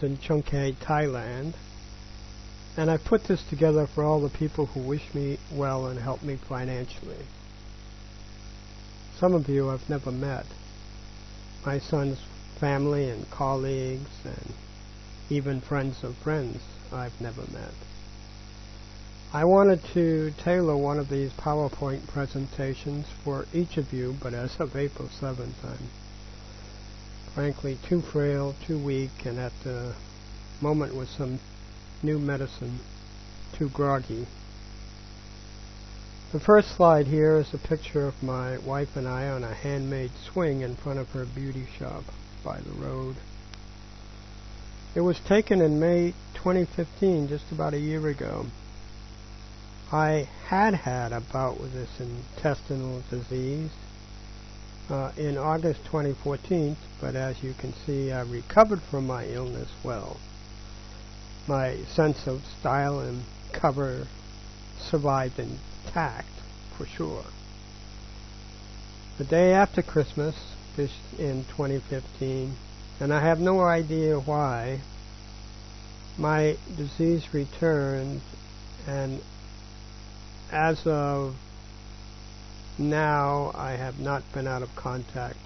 based in Chungkay, Thailand, and I put this together for all the people who wish me well and help me financially. Some of you I've never met. My son's family and colleagues and even friends of friends I've never met. I wanted to tailor one of these PowerPoint presentations for each of you, but as of April 7th, I'm frankly too frail, too weak, and at the moment with some new medicine, too groggy. The first slide here is a picture of my wife and I on a handmade swing in front of her beauty shop by the road. It was taken in May 2015, just about a year ago. I had a bout with this intestinal disease in August 2014, but as you can see, I recovered from my illness well. My sense of style and cover survived intact, for sure. The day after Christmas, this in 2015, and I have no idea why, my disease returned, and as of now, I have not been out of contact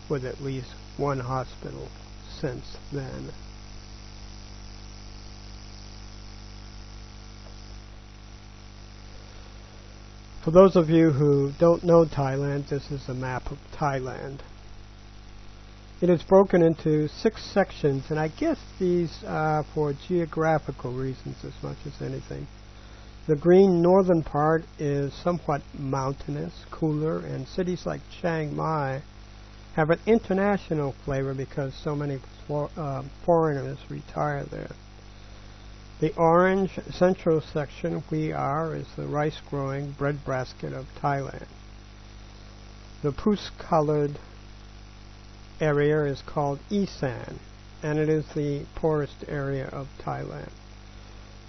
with at least one hospital since then. For those of you who don't know Thailand, this is a map of Thailand. It is broken into 6 sections, and I guess these are for geographical reasons as much as anything. The green northern part is somewhat mountainous, cooler, and cities like Chiang Mai have an international flavor because so many foreigners retire there. The orange central section, we are, is the rice-growing breadbasket of Thailand. The puce-colored area is called Isan, and it is the poorest area of Thailand.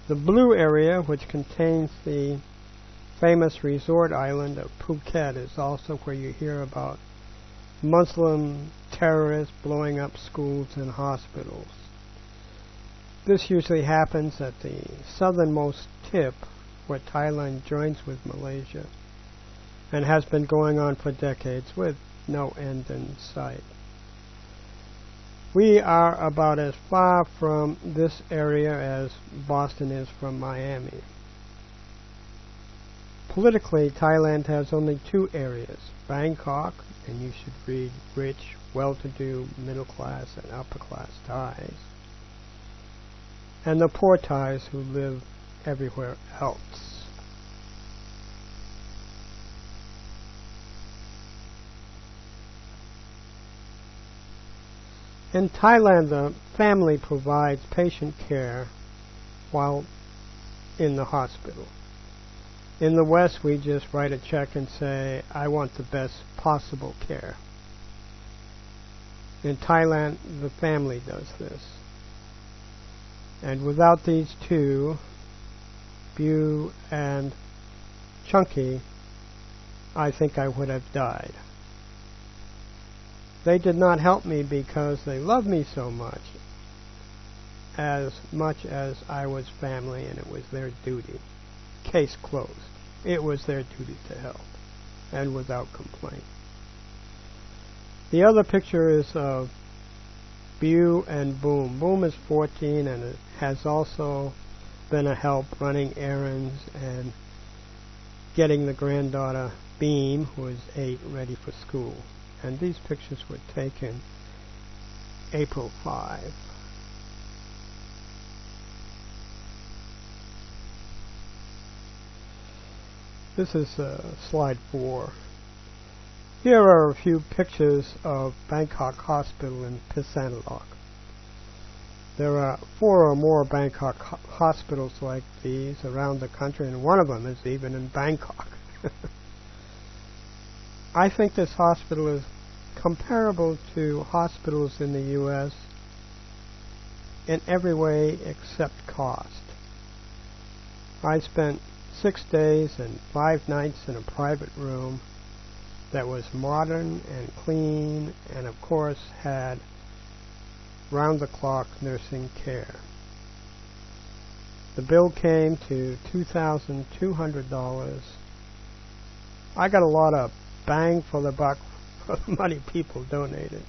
The blue area, which contains the famous resort island of Phuket, is also where you hear about Muslim terrorists blowing up schools and hospitals. This usually happens at the southernmost tip, where Thailand joins with Malaysia, and has been going on for decades with no end in sight. We are about as far from this area as Boston is from Miami. Politically, Thailand has only 2 areas, Bangkok, and you should read rich, well-to-do, middle-class, and upper-class Thais, and the poor Thais who live everywhere else. In Thailand, the family provides patient care while in the hospital. In the West, we just write a check and say, I want the best possible care. In Thailand, the family does this. And without these 2, Bu and Chunky, I think I would have died. They did not help me because they loved me so much as I was family, and it was their duty. Case closed. It was their duty to help, and without complaint. The other picture is of Bu and Boom. Boom is 14 and it has also been a help running errands and getting the granddaughter Beam, who is 8, ready for school. And these pictures were taken April 5. This is slide 4. Here are a few pictures of Bangkok Hospital in Phitsanulok. There are 4 or more Bangkok hospitals like these around the country, and one of them is even in Bangkok. I think this hospital is comparable to hospitals in the U.S. in every way except cost. I spent 6 days and 5 nights in a private room that was modern and clean, and of course had round-the-clock nursing care. The bill came to $2,200. I got a lot of bang for the buck for the money people donated.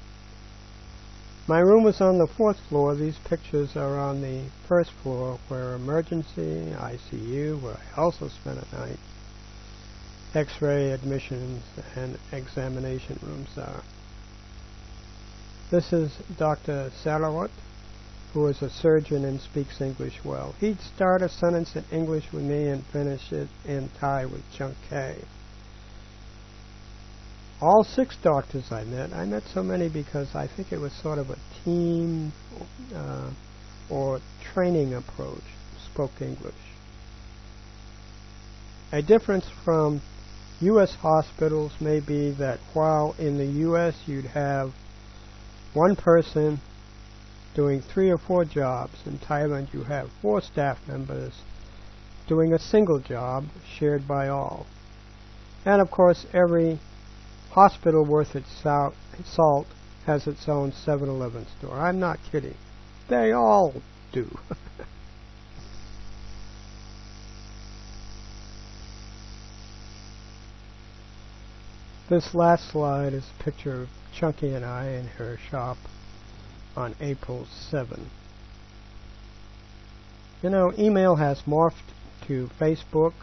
My room was on the 4th floor. These pictures are on the 1st floor, where emergency, ICU, where I also spent a night, X-ray admissions, and examination rooms are. This is Dr. Sarawat, who is a surgeon and speaks English well. He'd start a sentence in English with me and finish it in Thai with Chunk K. All 6 doctors I met so many because I think it was sort of a team or training approach, spoke English. A difference from U.S. hospitals may be that while in the U.S. you'd have one person doing 3 or 4 jobs, in Thailand you have 4 staff members doing a single job shared by all. And of course every hospital worth its salt has its own 7-Eleven store. I'm not kidding. They all do. This last slide is a picture of Chunky and I in her shop on April 7. You know, email has morphed to Facebook,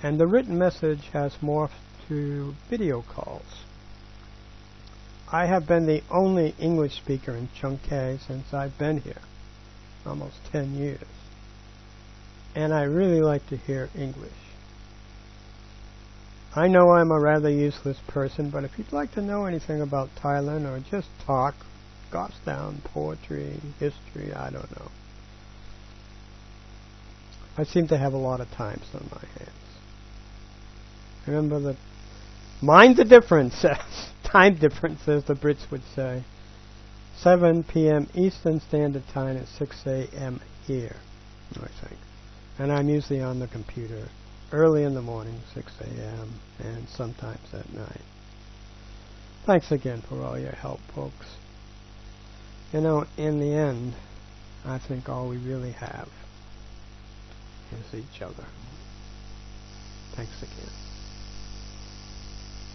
and the written message has morphed to video calls. I have been the only English speaker in Chungkay since I've been here, almost 10 years. And I really like to hear English. I know I'm a rather useless person, but if you'd like to know anything about Thailand or just talk, goss down, poetry, history, I don't know. I seem to have a lot of times on my hands. Remember that mind the difference, time difference, as the Brits would say. 7 p.m. Eastern Standard Time at 6 a.m. here, I think. And I'm usually on the computer early in the morning, 6 a.m., and sometimes at night. Thanks again for all your help, folks. You know, in the end, I think all we really have is each other. Thanks again.